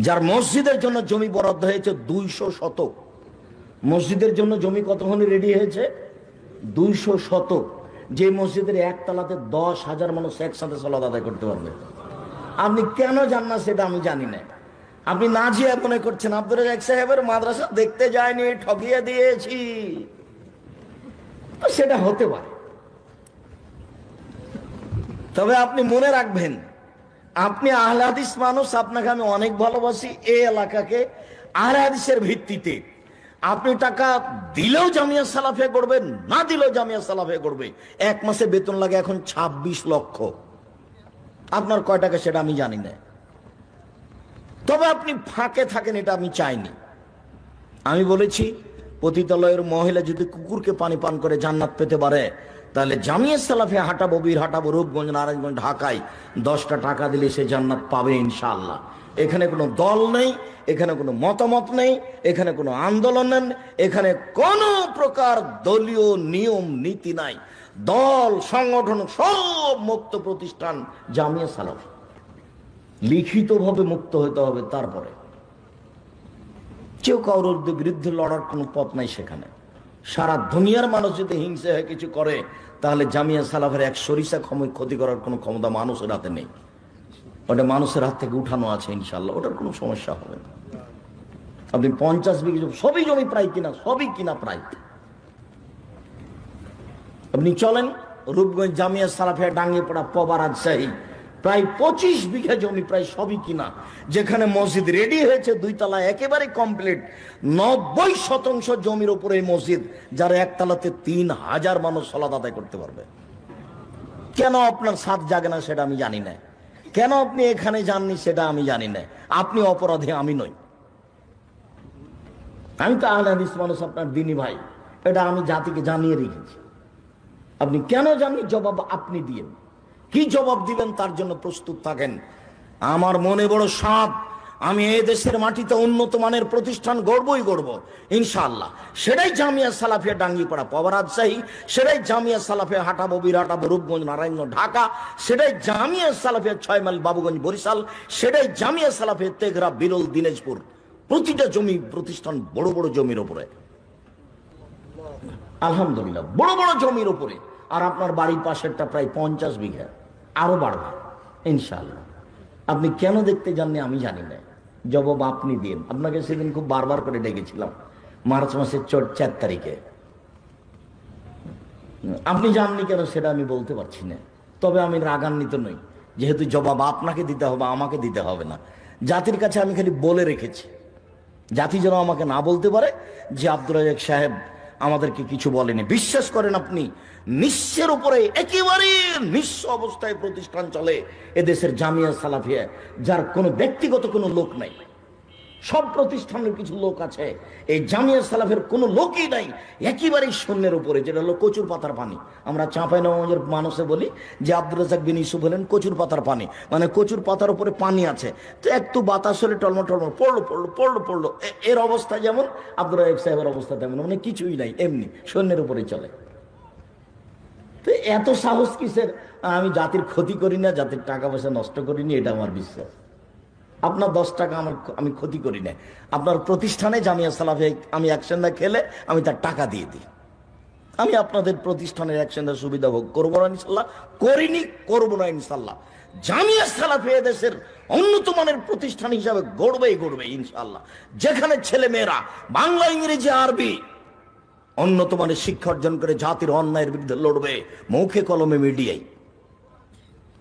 যার মসজিদের জন্য জমি বরাদ্দ হয়েছে 200 শতক, মসজিদের জন্য জমি কতখানি রেডি হয়েছে? 200 শতক। যে মসজিদের একতলাতে 10,000 মানুষ একসাথে সালাত আদায় করতে পারবে। আপনি কেন যান না সেটা আমি জানি না। আপনি না যেয়ে মনে করছেন আব্দুর রাজ্জাক সাহেবের মাদ্রাসা দেখতে যায়নি, ঠকিয়ে দিয়েছি, তো সেটা হতে পারে। তবে আপনি মনে রাখবেন, আপনি আহলে হাদিস মানুষ, আপনাকে আমি অনেক ভালোবাসি। এই এলাকাকে আহলে হাদিসের ভিত্তিতে আপনি টাকা দিলেও জামিয়া সালাফিয়া করবেন, না দিলেও জামিয়া সালাফিয়া করবে। এক মাসে বেতন লাগে এখন 26 লক্ষ। আপনার কয় টাকা সেটা আমি জানি না, তবে আপনি ফাঁকে থাকেন এটা আমি চাইনি। আমি বলেছি পতিতালয়ের মহিলা যদি কুকুরকে পানি পান করে জান্নাত পেতে পারে, তাহলে জামিয়া সালাফিয়া হাঁটাবো, বীর হাঁটাবো, রূপগঞ্জ, নারায়ণগঞ্জ, ঢাকায় 10টা টাকা দিলে সে জান্নাত পাবে ইনশাআল্লাহ। এখানে কোনো দল নেই, এখানে কোনো মতামত নেই, এখানে কোনো আন্দোলন নেই, এখানে কোনো প্রকার দলীয় নিয়ম নীতি নাই। দল সংগঠন সব মুক্ত প্রতিষ্ঠান জামিয়া সালাফি। লিখিতভাবে মুক্ত হতে হবে, তারপরে কেউ কারোর বিরুদ্ধে লড়ার কোনো পথ নাই সেখানে। সারা দুনিয়ার মানুষ যদি হিংসা হয়ে কিছু করে, তাহলে জামিয়া সালাফের এক সরিষা ক্ষতি করার কোনো ক্ষমতা মানুষের হাতে নেই। ওটা মানুষের হাত থেকে উঠানো আছে ইনশাল্লাহ, ওটার কোনো সমস্যা হবে না। আপনি 50 বিঘা সবই জমি প্রায় কিনা, সবই কিনা প্রায়। আপনি চলেন রূপগঞ্জ জামিয়া সালাফিয়া ডাঙ্গিপাড়া পবা রাজশাহী, প্রায় 25 বিঘা জমি প্রায় সবই কিনা। যেখানে মসজিদ রেডি হয়েছে 2 তলা একেবারে কমপ্লিট, 90% জমির উপরে এই মসজিদ, যার একতলাতে 3000 মানুষ সালাত আদায় করতে পারবে। কেন আপনার সাথ জাগে না সেটা আমি জানি না, কেন আপনি এখানে যাননি সেটা আমি জানি না। আপনি অপরাধী, আমি নই। আমি তো আহলে হাদিস মানুষ, আপনার দিনী ভাই, এটা আমি জাতিকে জানিয়ে রেখেছি। আপনি কেন জাননি জবাব আপনি দিয়েন, কি জবাব দিবেন তার জন্য প্রস্তুত থাকেন। আমার মনে বড় সাধ, আমি এই দেশের মাটিতে উন্নত মানের প্রতিষ্ঠান গড়বই গড়ব ইনশাআল্লাহ। সেটাই জামিয়া সালাফিয়া ডাঙ্গিপাড়া পবা রাজশাহী, সেটাই জামিয়া সালাফিয়া হাঁটাবো, বীর হাঁটাবো, রূপগঞ্জ, নারায়ণগঞ্জ, ঢাকা, সেটাই জামিয়া সালাফিয়া 6 মাইল বাবুগঞ্জ, বরিশাল, সেটাই জামিয়া সালাফিয়া তেঘরা, বিরল, দিনাজপুর। প্রতিটা জমি প্রতিষ্ঠান বড় বড় জমির উপরে, আলহামদুলিল্লাহ, বড় বড় জমির উপরে। আর আপনার বাড়ির পাশেরটা প্রায় 50 বিঘা, আরো বাড়বে ইনশাআল্লাহ। আপনি কেন দেখতে যাননি আমি জানি না, জবাব আপনি দিন। আপনাকে সেদিন খুব বারবার করে ডেকেছিলাম মার্চ মাসের 4 তারিখে, আপনি জাননি কেন সেটা আমি বলতে পারছি না। তবে আমি রাগান্বিত নই, যেহেতু জবাব আপনাকে দিতে হবে, আমাকে দিতে হবে না। জাতির কাছে আমি খালি বলে রেখেছি, জাতি যেন আমাকে না বলতে পারে যে আব্দুর রাজ্জাক সাহেব আমাদেরকে কিছু বলেনি। বিশ্বাস করেন আপনি, নিঃস্বের উপরে একেবারে নিঃস্ব অবস্থায় প্রতিষ্ঠান চলে এদেশের জামিয়া সালাফিয়া, যার কোনো ব্যক্তিগত কোনো লোক নাই। সব প্রতিষ্ঠানের কিছু লোক আছে, এই জামিয়া সালাফের কোনো লোকই নাই, একেবারেই শূন্যের উপরে, যেটা হলো কচুর পাতার পানি। আমরা চাঁপাইনবাবগঞ্জের মানুষে বলি যে আব্দুর রাজ্জাক বিন ইউসুফ হলেন কচুর পাতার পানি, মানে কচুর পাতার উপরে পানি আছে, তো একটু বাতাস হলে টলমল টলমল পড়লো পড়লো পড়লো পড়লো। এর অবস্থা যেমন আব্দুর রাজ্জাক সাহেবের অবস্থা তেমন, মানে কিছুই নাই, এমনি শূন্যের উপরে চলে। তো এত সাহস কিসের? আমি জাতির ক্ষতি করি না, জাতির টাকা পয়সা নষ্ট করিনি, এটা আমার বিশ্বাস। আপনার 10 টাকা আমি ক্ষতি করি না। আপনার প্রতিষ্ঠানে জামিয়া সালাফিয়া আমি অ্যাকশনটা খেলে আমি তার টাকা দিয়ে দিই। আমি আপনাদের প্রতিষ্ঠানের অ্যাকশনটা সুবিধা ভোগ করবো না ইনশাল্লাহ, করিনি, করবো না ইনশাল্লাহ। জামিয়া সালাফিয়া দেশের উন্নত মানের প্রতিষ্ঠান হিসাবে গড়বেই গড়বে ইনশাল্লাহ। যেখানে ছেলে মেয়েরা বাংলা, ইংরেজি, আরবি উন্নত মানের শিক্ষা অর্জন করে জাতির অন্যায়ের বিরুদ্ধে লড়বে, মুখে কলমে মিডিয়ায়।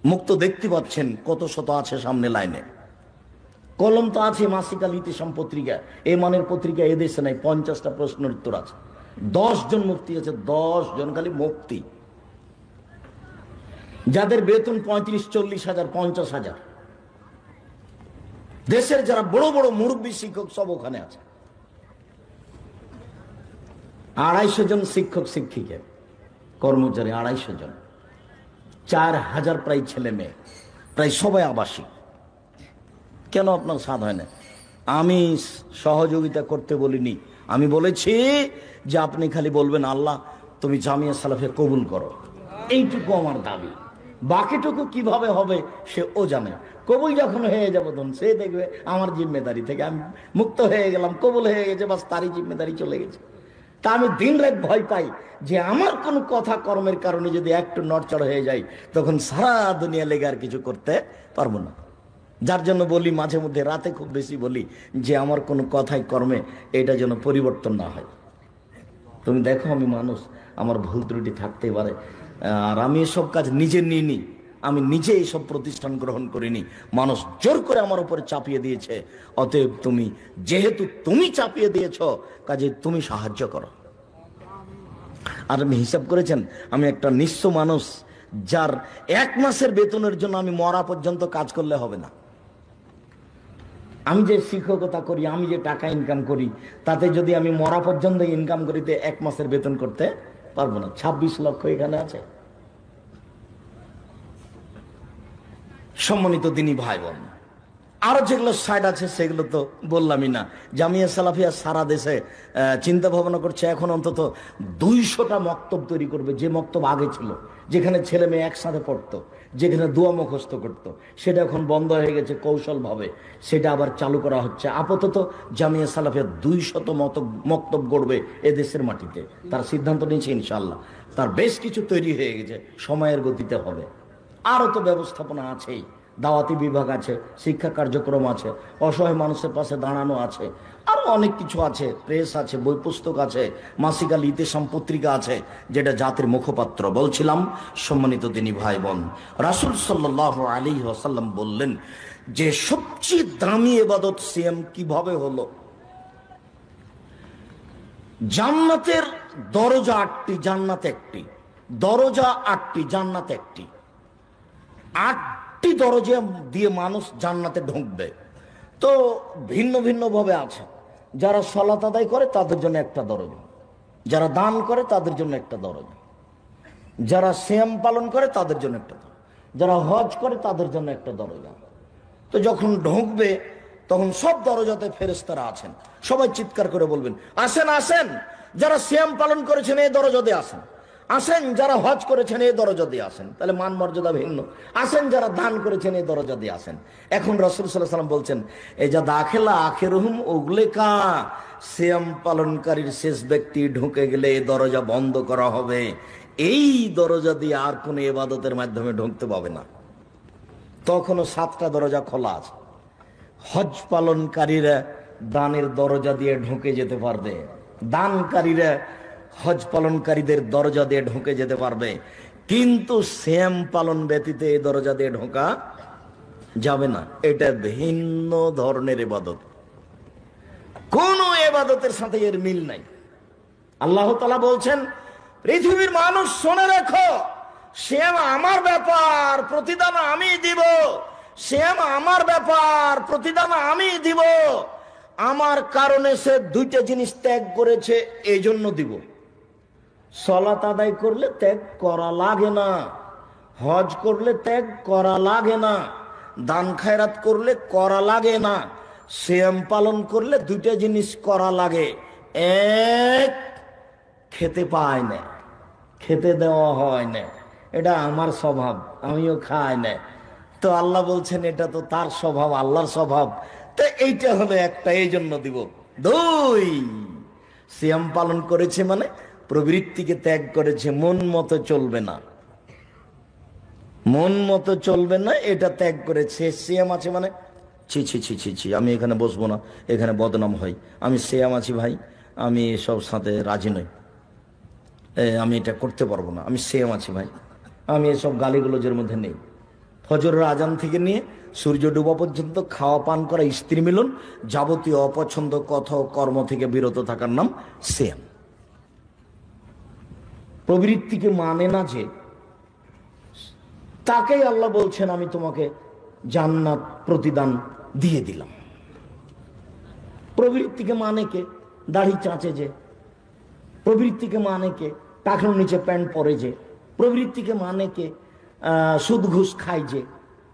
মুক্ত দেখতে পাচ্ছেন কত শত আছে সামনে লাইনে। কলম তো আছে মাসিকা ইতিসাম পত্রিকা, এই মানের পত্রিকা এদেশে নাই। 50টা প্রশ্নের উত্তর আছে, 10 জন মুফতি আছে, 10 জন খালি মুফতি, যাদের বেতন 35-40 হাজার, 50 হাজার। দেশের যারা বড় বড় মুরব্বী শিক্ষক সব ওখানে আছে। 250 জন শিক্ষক শিক্ষিকা কর্মচারী, 250 জন, 4000 প্রায় ছেলে মেয়ে, প্রায় সবাই আবাসিক। কেন আপনার সাধ হয় না? আমি সহযোগিতা করতে বলিনি, আমি বলেছি যে আপনি খালি বলবেন আল্লাহ তুমি জামিয়া সালাফিয়া কবুল করো, এইটুকু আমার দাবি। বাকিটুকু কিভাবে হবে সে ও জানে। কবুল যখন হয়ে যাবো তখন সে দেখবে আমার জিম্মেদারি থেকে আমি মুক্ত হয়ে গেলাম, কবুল হয়ে গেছে, বাস তারই জিম্মেদারি চলে গেছে। তা আমি দিন রাত ভয় পাই যে আমার কোনো কথা কর্মের কারণে যদি একটু নড়চড় হয়ে যায় তখন সারা দুনিয়া লেগে আর কিছু করতে পারবো না। যার জন্য বলি মাঝে মধ্যে, রাতে খুব বেশি বলি যে আমার কোনো কথাই কর্মে এটা যেন পরিবর্তন না হয়। তুমি দেখো আমি মানুষ, আমার ভুল ত্রুটি থাকতে পারে, আর আমি এসব কাজ নিজে নিইনি, আমি নিজে এইসব প্রতিষ্ঠান গ্রহণ করিনি, মানুষ জোর করে আমার উপরে চাপিয়ে দিয়েছে। অতএব তুমি যেহেতু তুমি চাপিয়ে দিয়েছ, কাজে তুমি সাহায্য করো। আর আমি হিসাব করেছেন, আমি একটা নিঃস্ব মানুষ, যার 1 মাসের বেতনের জন্য আমি মরা পর্যন্ত কাজ করলে হবে না। আমি যে শিক্ষকতা করি, আমি যে টাকা ইনকাম করি, তাতে যদি আমি মরা পর্যন্ত ইনকাম করিতে 1 মাসের বেতন করতে পারবো না। 26 লক্ষ এখানে আছে। সম্মানিত দিনী ভাই বোন, আরো যেগুলো সাইড আছে সেগুলো তো বললামই না। জামিয়া সালাফিয়া সারা দেশে চিন্তা ভাবনা করছে এখন অন্তত 200টা মক্তব তৈরি করবে। যে মক্তব আগে ছিল, যেখানে ছেলে মেয়ে একসাথে পড়তো, যেখানে দোয়া মুখস্থ করতো, সেটা এখন বন্ধ হয়ে গেছে কৌশলভাবে, সেটা আবার চালু করা হচ্ছে। আপাতত জামিয়া সালাফিয়া 200 মক্তব গড়বে এদেশের মাটিতে, তার সিদ্ধান্ত নিয়েছে ইনশাআল্লাহ। তার বেশ কিছু তৈরি হয়ে গেছে, সময়ের গতিতে হবে। আরও তো ব্যবস্থাপনা আছেই, দাওয়াতি বিভাগ আছে, শিক্ষা কার্যক্রম আছে, অসহায় মানুষের পাশে দাঁড়ানো আছে, আরো অনেক কিছু আছে, প্রেস আছে, বই পুস্তক আছে, মাসিকাল ইতেসাম পত্রিকা আছে, যেটা জাতির মুখপাত্র। বলছিলাম সম্মানিত দিনী ভাই বোন, রাসূল সাল্লাল্লাহু আলাইহি ওয়াসাল্লাম বললেন যে সবচেয়ে দামি ইবাদত সিয়াম কিভাবে হলো। জান্নাতের দরজা 8টি, জান্নাত 1টি, দরজা 8টি, জান্নাত 1টি। 8টি দরজা দিয়ে মানুষ জান্নাতে ঢুকবে। তো ভিন্ন ভিন্ন ভাবে আছে। যারা সালাত আদায় করে তাদের জন্য একটা দরজা, যারা দান করে তাদের জন্য একটা দরজা, যারা সিয়াম পালন করে তাদের জন্য একটা দরজা, যারা হজ করে তাদের জন্য একটা দরজা। তো যখন ঢুকবে তখন সব দরজাতে ফেরেশতারা আছেন। সবাই চিৎকার করে বলবেন, আসেন আসেন, যারা সিয়াম পালন করেছেন এই দরজা দিয়ে আসেন, আসেন যারা হজ করেছেন এই দরজা দিয়ে আসেন। তাহলে মান মর্যাদা ভিন্ন। আসেন যারা দান করেছেন এই দরজা দিয়ে আসেন। এখন রাসূল সাল্লাল্লাহু আলাইহি ওয়াসাল্লাম বলছেন, এই যা দাখিলা আখিরুহুম উগলিকা, সিয়াম পালনকারীর শেষ ব্যক্তি ঢুকে গেলে এই দরজা বন্ধ করা হবে। এই দরজা দিয়ে আর কোনো ইবাদতের মাধ্যমে ঢুকতে পাবে না। তখনও 7টা দরজা খোলা আছে। হজ পালনকারীরা দানের দরজা দিয়ে ঢুকে যেতে পারবে, দানকারীরা হজ পালনকারীদের দরজা দিয়ে ঢুকে যেতে পারবে, কিন্তু সিয়াম পালন ব্যতীত এই দরজা দিয়ে ঢোকা যাবে না। এটা ভিন্ন ধরনের ইবাদত, কোন ইবাদতের সাথে এর মিল নাই। আল্লাহ তাআলা বলছেন, পৃথিবীর মানুষ শুনে রাখো, সিয়াম আমার ব্যাপার, প্রতিদান আমি দিব। সিয়াম আমার ব্যাপার, প্রতিদান আমি দিব। আমার কারণে সে 2টা জিনিস ত্যাগ করেছে, এই জন্য দিব। সালাত আদায় করলে ত্যাগ করা লাগে না, হজ করলে ত্যাগ করা লাগে না, দান খায়রাত করলে করা লাগে না, সিয়াম পালন করলে 2টা জিনিস করা লাগে। এক, খেতে পায় না, খেতে দেওয়া হয় না, এটা আমার স্বভাব, আমিও খাই না। তো আল্লাহ বলছেন এটা তো তার স্বভাব, আল্লাহর স্বভাব, তো এইটা হলো একটা, এই জন্য দিব। 2, সিয়াম পালন করেছে মানে প্রবৃত্তিকে ত্যাগ করেছে, মন মতো চলবে না, মন মতো চলবে না, এটা ত্যাগ করেছে। সিয়াম আছে মানে ছি ছি ছি ছি ছি, আমি এখানে বসবো না, এখানে বদনাম হয়, আমি সিয়াম আছি ভাই, আমি এসব সাথে রাজি নই, আমি এটা করতে পারবো না, আমি সিয়াম আছি ভাই, আমি এসব গালিগুলোজের মধ্যে নেই। ফজরের আজান থেকে নিয়ে সূর্য ডুবা পর্যন্ত খাওয়া পান করা, স্ত্রী মিলন, যাবতীয় অপছন্দ কথা ও কর্ম থেকে বিরত থাকার নাম সিয়াম। প্রবৃত্তিকে মানে না যে, তাকেই আল্লাহ বলছেন আমি তোমাকে জান্নাত প্রতিদান দিয়ে দিলাম। প্রবৃত্তিকে মানে কে? দাড়ি চাঁচে যে, প্রবৃত্তিকে মানে কে? টাকার নিচে প্যান্ট পরে যে, প্রবৃত্তিকে মানে কে? সুদ ঘুষ খায় যে,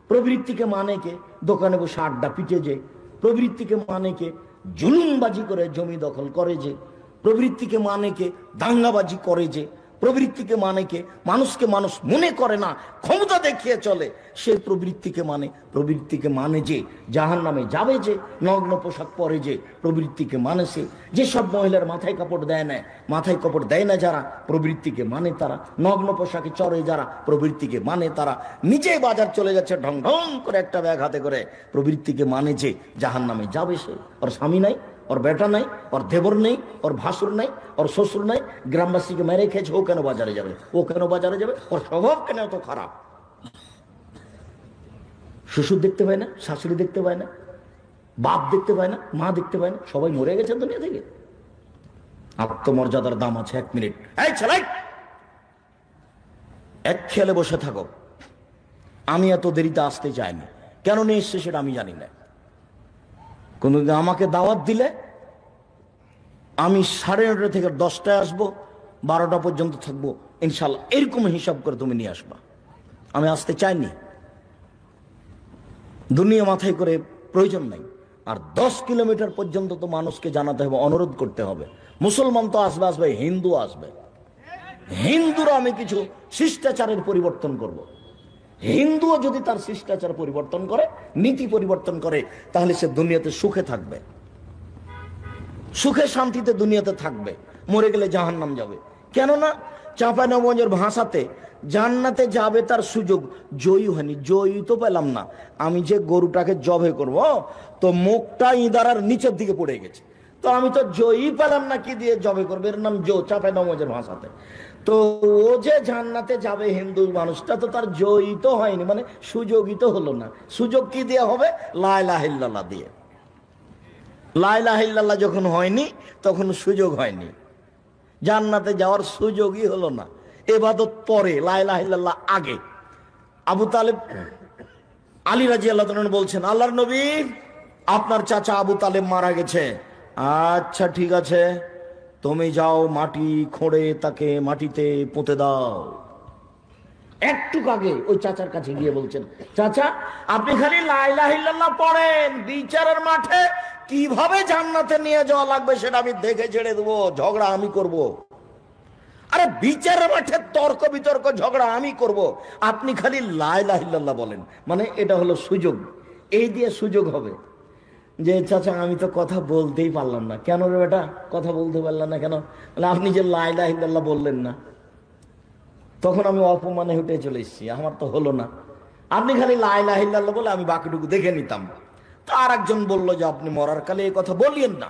প্রবৃত্তিকে মানে কে? দোকানে বসে আড্ডা পিটে যে, প্রবৃত্তিকে মানে কে? জুলুমবাজি করে জমি দখল করে যে, প্রবৃত্তিকে মানে কে? দাঙ্গাবাজি করে যে, প্রবৃত্তিকে মানে কে? মানুষকে মানুষ মনে করে না, ক্ষমতা দেখিয়ে চলে, সে প্রবৃত্তিকে মানে। প্রবৃত্তিকে মানে যে জাহান্নামে যাবে, যে নগ্ন পোশাক পরে, যে প্রবৃত্তিকে মানে সে। যেসব মহিলার মাথায় কাপড় দেয় না, মাথায় কাপড় দেয় না যারা, প্রবৃত্তিকে মানে তারা। নগ্ন পোশাকে চড়ে যারা, প্রবৃত্তিকে মানে তারা। নিজে বাজার চলে যাচ্ছে ঢং ঢং করে একটা ব্যাগ হাতে করে, প্রবৃত্তিকে মানে যে জাহান্নামে যাবে সে। ওর স্বামী নাই, ওর বেটা নাই, ওর দেবর নেই, ওর ভাসুর নাই, ওর শ্বশুর নাই, গ্রামবাসীকে মেরে খেয়েছে, ও কেন বাজারে যাবে? ও কেন বাজারে যাবে? ওর স্বভাব কেন এত খারাপ? শ্বশুর দেখতে পায় না, শাশুড়ি দেখতে পায় না, বাপ দেখতে পায় না, মা দেখতে পায় না, সবাই মরে গেছে দুনিয়া থেকে। আত্মমর্যাদার দাম আছে। 1 মিনিট, এই ছেলে, এক খেয়ালে বসে থাকো। আমি এত দেরিতে আসতে চাইনি, কেন নিয়ে এসছে সেটা আমি জানি না। কোনদিন আমাকে দাওয়াত দিলে আমি 9:30 থেকে 10টায় আসবো, 12টা পর্যন্ত থাকবো ইনশাল্লাহ, এরকম হিসাব করে তুমি নিয়ে আসবা। আমি আসতে চাইনি, দুনিয়া মাথায় করে প্রয়োজন নাই। আর 10 কিলোমিটার পর্যন্ত তো মানুষকে জানাতে হবে, অনুরোধ করতে হবে। মুসলমান তো আসবে, আসবে, হিন্দু আসবে। হিন্দুরা আমি কিছু শিষ্টাচারের পরিবর্তন করব। হিন্দুও যদি তার শিষ্টাচার পরিবর্তন করে, নীতি পরিবর্তন করে, তাহলে সে দুনিয়াতে সুখে থাকবে, সুখে শান্তিতে দুনিয়াতে থাকবে। মরে গেলে জাহান্নাম যাবে। কেননা চাঁপাইনবাবগঞ্জের ভাষাতে জান্নাতে যাবে তার সুযোগ জয়ী হয়নি। জয়ী তো পেলাম না, আমি যে গরুটাকে জবে করব তো মুখটা ইদারার নিচের দিকে পড়ে গেছে, তো আমি তো জয়ী পেলাম না, কি দিয়ে জবে করবে? এর নাম চাঁপাইনবাবগঞ্জের ভাষাতে। তো ও যে জান্নাতে যাবে হিন্দু মানুষটা, তো তার জয়ী তো হয়নি, মানে সুযোগই তো হলো না। সুযোগ কি দিয়ে হবে? লা ইলাহা ইল্লাল্লাহ দিয়ে। লা ইলাহা ইল্লাল্লাহ যখন হয়নি, তখন সুযোগ হয়নি, জান্নাতে যাওয়ার সুযোগই হলো না। ইবাদত পরে, লা ইলাহা ইল্লাল্লাহ আগে। আবু তালেব, আলী রাদিয়াল্লাহু তাআলা বলছেন, আল্লাহর নবী, আপনার চাচা আবু তালেব মারা গেছে। আচ্ছা ঠিক আছে, তুমি যাও মাটি খোঁড়ে তাকে মাটিতে পুঁতে দাও। একটু আগে ওই চাচার কাছে গিয়ে বলছেন, চাচা আপনি খালি লা ইলাহা ইল্লাল্লাহ পড়েন, বিচারের মাঠে কিভাবে জান্নাতে নিয়ে যাওয়া লাগবে সেটা আমি দেখে ছেড়ে দেবো, ঝগড়া আমি করব। আরে বিচারের মাঠে তর্ক বিতর্ক ঝগড়া আমি করব, আপনি খালি লা ইলাহা ইল্লাল্লাহ বলেন। মানে এটা হলো সুযোগ, এই দিয়ে সুযোগ হবে যে চাচা আমি তো কথা বলতেই পারলাম না। কেন রে বেটা কথা বলতে পারলাম না কেন? আপনি যে লা ইলাহা ইল্লাল্লাহ বললেন না। তখন আমি অপমানে হেঁটে চলে এসেছি, আমার তো হলো না। আপনি খালি লা ইলাহা ইল্লাল্লাহ বলে আমি বাকিটুকু দেখে নিতাম। তো আর একজন বললো যে আপনি মরার কালে এই কথা বলিয়েন না,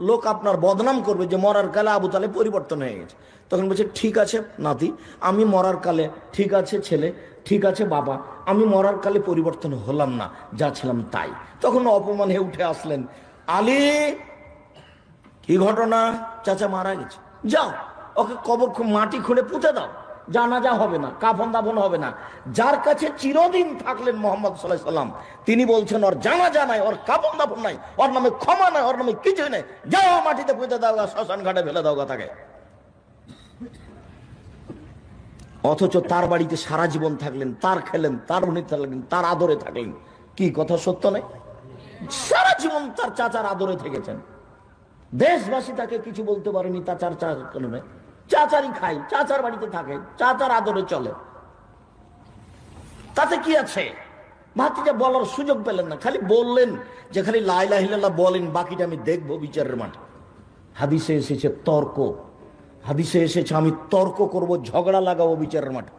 লোক আপনার বদনাম করবে যে মরার কালে আবু তালেব পরিবর্তন হয়ে গেছে। তখন বলছে ঠিক আছে নাতি, আমি মরার কালে, ঠিক আছে ছেলে, ঠিক আছে বাবা, আমি মরার কালে পরিবর্তন হলাম না, যা ছিলাম তাই। তখন অপমান হয়ে উঠে আসলেন, আলী কি ঘটনা? চাচা মারা গেছে, যাও ওকে কবর মাটি খুঁড়ে পুঁতে দাও, জানাজা হবে না, কাফন দাফন হবে না। যার কাছে চিরদিন থাকলেন মুহাম্মদ সাল্লাল্লাহু আলাইহি সাল্লাম, তিনি বলছেন ওর জানাজা নাই, ওর কাফন দাফন নাই, ওর নামে ক্ষমা নাই, ওর নামে কিছুই নাই, যাও মাটিতে পুঁতে দাও, শ্মশান ঘাটে ফেলে দাও তাকে। অথচ তার বাড়িতে সারা জীবন থাকলেন, তার খেলেন, তার উনি থাকলেন, তার আদরে থাকলেন। কি কথা সত্য নয়? সারা জীবন তার চাচার আদরে থেকেছেন, দেশবাসী তাকে কিছু বলতে পারেনি তার চাচার কারণে। চাচারই খাই, চাচার বাড়িতে থাকে, চাচার আদরে চলে, তাতে কি আছে? ভাতিজা বলার সুযোগ পেলেন না, খালি বললেন যে খালি লা ইলাহা ইল্লাল্লাহ বলেন, বাকিটা আমি দেখবো বিচারের মাঠে। হাদিসে এসেছে তর্ক, হাদিসে এসেছে আমি তর্ক করব, ঝগড়া লাগাবো বিচারের মাঠে।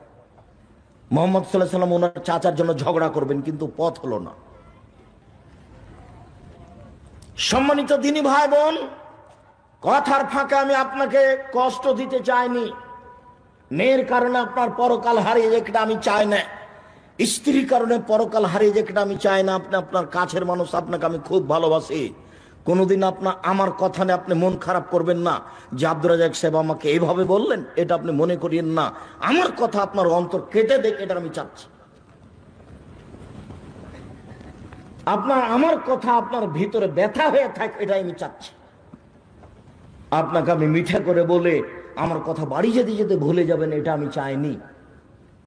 মুহাম্মদ সাল্লাল্লাহু আলাইহি সাল্লাম ওনার চাচার জন্য ঝগড়া করবেন, কিন্তু পথ হলো না। সম্মানিত দিনী ভাই বোন, কথার ফাঁকে আমি আপনাকে কষ্ট দিতে চাইনি। মেয়ের কারণে আপনার পরকাল হারিয়ে যাক এটা আমি চাই না, স্ত্রীর কারণে পরকাল হারিয়ে যাক এটা আমি চাই না। আপনি আপনার কাছের মানুষ, আপনাকে আমি খুব ভালোবাসি। কোনোদিন আমার কথা নিয়ে আপনি মন খারাপ করবেন না যে আব্দুর রাজ্জাক সাহেব আমাকে এইভাবে বললেন, এটা আপনি মনে করিয়েন না। আমার কথা আপনার অন্তর কেটে দেখ, এটা আমি চাচ্ছি। আমার কথা আপনার ভিতরে ব্যথা হয়ে থাক, এটাই আমি চাচ্ছি। আপনাকে আমি মিঠা করে বলে আমার কথা বাড়ি যেতে যেতে ভুলে যাবেন, এটা আমি চাইনি।